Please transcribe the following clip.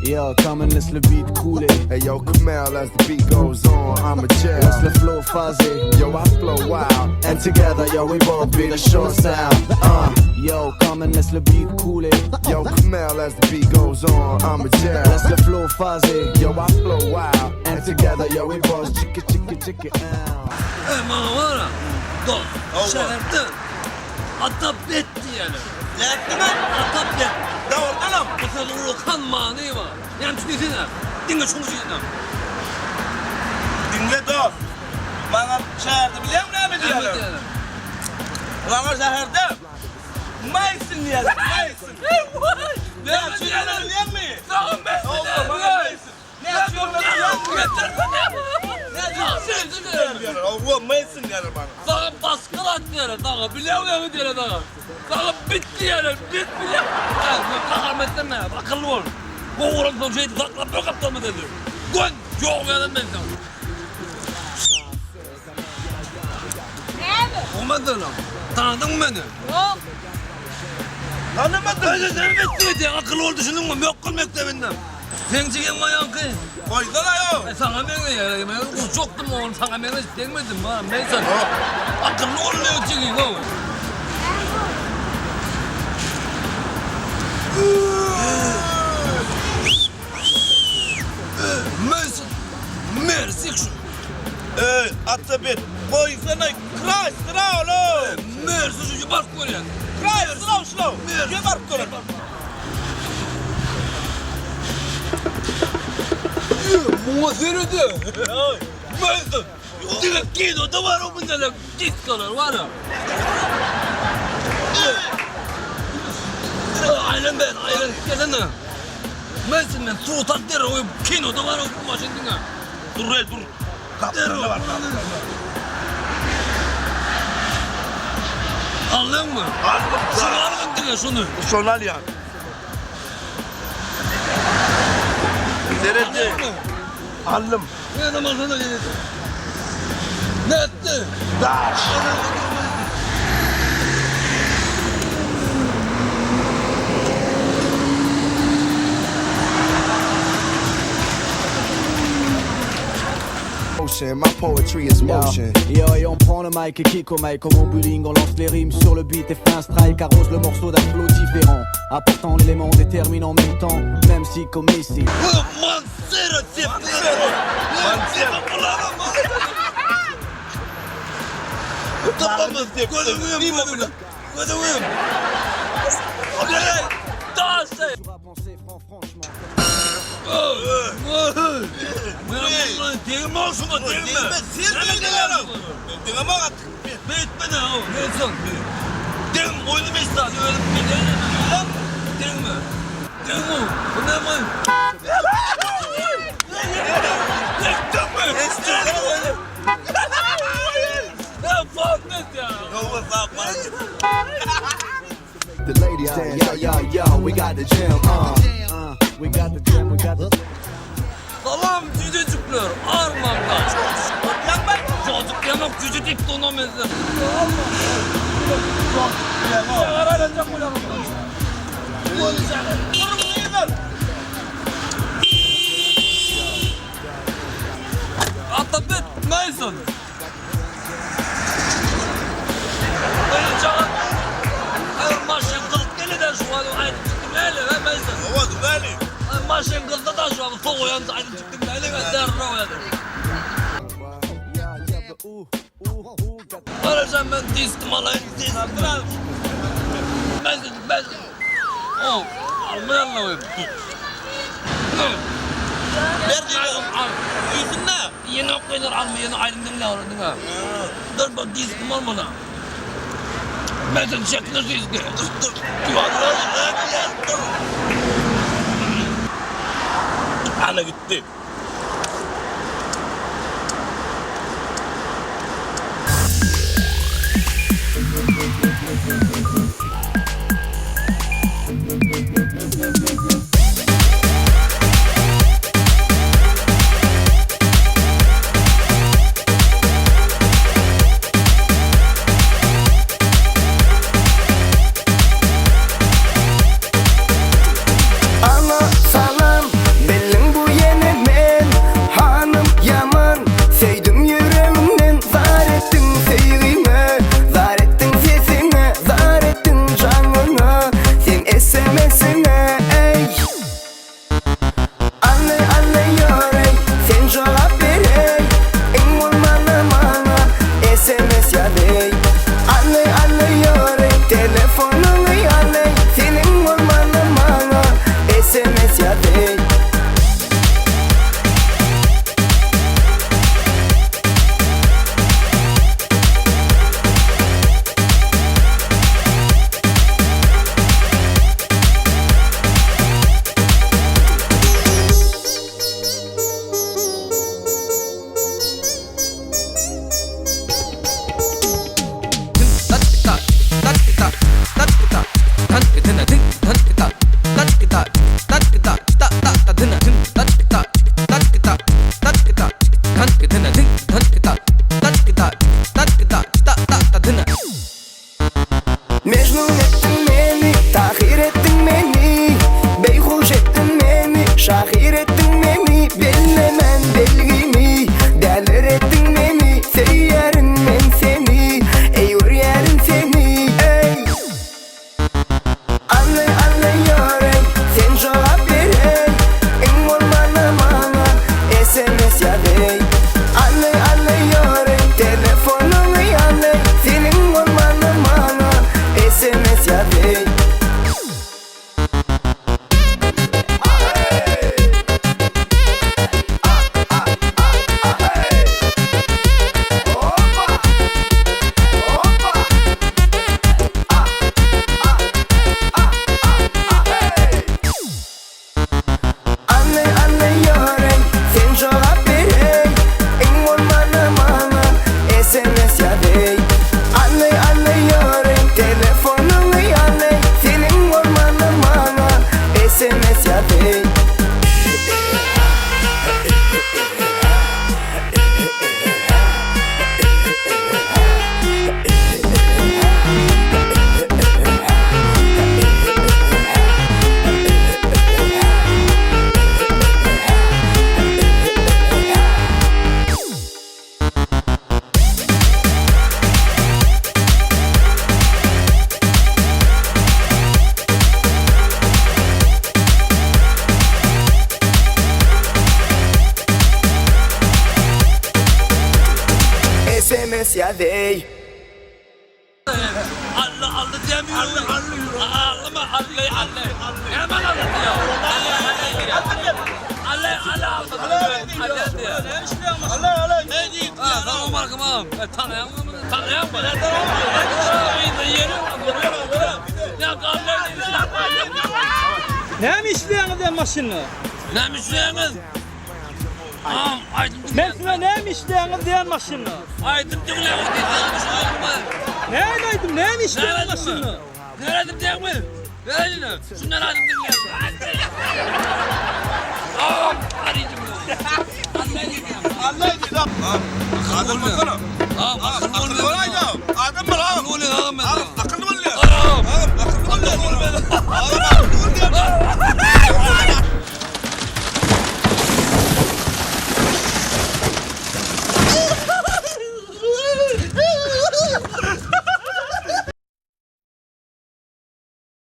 Yo, come and laisse le beat couler. Hey yo, Kasymow, as the beat goes on, I'm a jail. Laisse le flow fuzzy. Yo, I flow wild. And together, yo, we both be the short sound. Yo, come and laisse le beat couler. Yo, Kasymow, as the beat goes on, I'm a jail. Laisse le flow fuzzy. Yo, I flow wild. And together, yo, we both chicka chicka chicka out. Mağara, dost, şehirde Atabet diyelim. Yetti mi? Atabet. Doğru anam. Bu sefer kan mani var. Yani düşünsene, dinle şunu düşünsene. Dinle dost. Bana şehirde biliyor musun ne mi Ne diyelim? diyelim? Bana şehirde Mayısın diyelim, Mayısın. Ne yapıyorsun biliyor musun? Tamam ben Oğlum bana Mayısın. Ne yapıyorsun biliyor musun? Oğlum Mayısın diyelim bana. Sana baskı at diyelim, sana biliyor musun diyelim sana. Sana bit diyelim, bit biliyor musun? Kahrametten mi? Akıllı ol. Bu uğrak son şeydi, sakla bir kaptan mı dedi. Gön, yok yedim ben sana. Olmadı lan. Tanıdın mı beni? Yok. Tanımadın. Ben seni bekleyeceğim, akıllı ol düşündün mü? Yok kıl mektebinden. Sen çeken ayağın kız. Koysana yo. Sana ben de ya, ben çoktum oğlum, sana ben hiç demedim bana. Neyse, akıllı ol ne çekeyim oğlum. Merci. Atabet. Koysana. Kray sıra oğlum. Merci şu bak koyun. Kray sıra şlo. Geber koyun. Muhasirede. Merci. Direkt kino da var o bunda da diskolar var ya. Aynen ben, aynen. Gelsene. Merci ben su takdir o kino da var o maşinine. Dur dur. Kaptanla var. Aldın mı? Şunu alın diye şunu. Şonal ya. Nerede? Aldın mı? Aldım. Ne zaman sana gelirsin? Ne etti? Daş. My poetry is motion. Yo, et on prend le mic et kick au mic comme au bowling. On lance les rimes sur le beat et fait un strike. Arrose le morceau d'un flow différent, apportant l'élément déterminant en même temps. Même si comme ici. Mansera tepki. Mansera kulağına Tapamız diye. Gözümüyüm. Gözümüyüm. Daha şey. Tu vas penser franchement. Değme olsuna değme. Değme at. Bitme ne o? Ne son? Değme oyunu bestan. Öyle bir değme. Değme. Bu ne mi? Ne farklı ya? The ladies dance. Yo, we got the jam. We got the jam, we got the. Salam cücecikler, armağanlar. Çocuk yemek cüce tip donomezler. Atabet, neysin? Beni çağır. Hayır, maşın kılık geliden şu an aynı çıktım. Neyle ve neysin? Oldu böyle. Maşın kılıkta da şu an soğuk uyandı. Aynı çıktım. Neyle ve derine uyandı. Arayacağım ben diskim alayım, diskim alayım. Ben... Oh, almayan alayım. Yüzün ne? Yeni okuyunlar almayın, ayrımdan ne aradın ha? Dur bak diskim almadan. Ben seni çektiler diski. Dur. Ana gitti. değil. Mecnun ettin beni, tahir ettin beni, beyhuş ettin beni, şahir ettin beni, bellemen belgimi, derler ettin beni, seyyerin ben seni, ey yerin seni, ey. Anne yor ey, sen cevap ver ey, en olmana bana, SMS ya ey. Anne yor ey, telefonunu yan ey, senin olmana bana, SMS ya ey. Anne yor ey, sen cevap ver ey, en olmana bana, SMS ya ey. Anne yor ey, telefonunu yan ey, senin olmana bana, SMS ya ey. SMS ya ey. Allah demiyorum. Ağlama Allah. Hemen anlatıyor. Allah diyor. Allah. Ne diyeyim? Tamam markamam. Tanıyan mı? Tanıyan mı? Ne mi işleyen de maşını? Ne mi işleyeniz? Ben sana ne mi işleyen de maşını? Aydım diyorlar. Ne aydım? Ne mi işleyen maşını? Ne aydım diyor mu? Ne aydım? Şunlar aydım diyorlar. Arayacağım. Allah edin lan. Kadın baksana. Bak